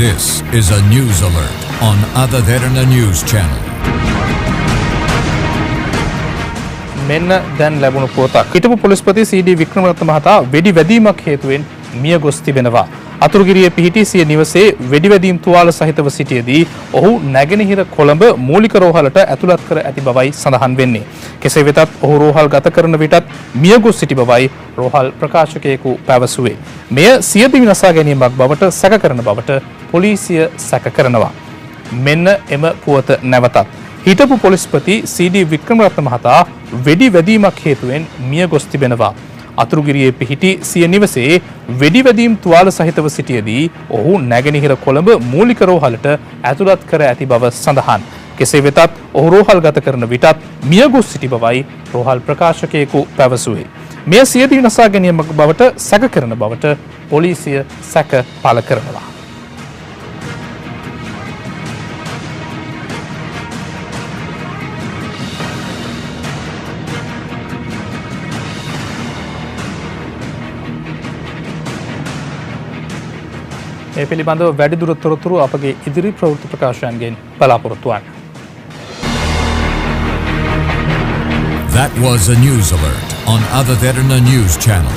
This is a news alert on Ada Derana News Channel. මෙන්න දැන් ලැබුණු පුවතක්. හිටපු පොලිස්පති සී.ඩී. වික්‍රමරත්න මහතා වෙඩි වැදීමක් හේතුවෙන් මිය ගොස් තිබෙනවා. අතුරුගිරියේ පිහිටි සිය නිවසේ වෙඩි වැදීම් තුවාල සහිතව සිටියේදී ඔහු නැගෙනහිර කොළඹ මූලික රෝහලට ඇතුළත් කර ඇති බවයි සඳහන් වෙන්නේ. කෙසේ වෙතත් ඔහු රෝහල් ගත කරන විටත් මිය ගොස් සිටි බවයි රෝහල් ප්‍රකාශකයෙකු පැවසුවේ. මෙය සියදිවි නසා ගැනීමක් බවට සැක කරන බවට පොලිසිය සැක කරනවා. මෙන්න එම පුවත නැවතත්. හිටපු පොලිස්පති සී.ඩී. වික්‍රමරත්න මහතා වෙඩි වැදීමක් හේතුවෙන් මිය ගොස් තිබෙනවා. අතුරුගිරියේ පිහිටි සිය නිවසේ වෙඩි වැදීම් තුවාල සහිතව සිටියේදී ඔහු නැගෙනහිර කොළඹ මූලික රෝහලට ඇතුළත් කර ඇති බව සඳහන්. කෙසේ වෙතත් ඔහු රෝහල් ගත කරන විටත් මිය ගොස් සිටි බවයි රෝහල් ප්‍රකාශකයෙකු පැවසුවේ. මෙය සියදිවි නසා ගැනීමක් බවට සැක කරන බවට පොලිසිය සැක පළ කරනවා. මේ පිළිබඳව වැඩිදුර තොරතුරු අපගේ ඉදිරි ප්‍රවෘත්ති ප්‍රකාශයන්ගෙන් බලාපොරොත්තු වන්න. That was a news alert on Ada Derana News Channel.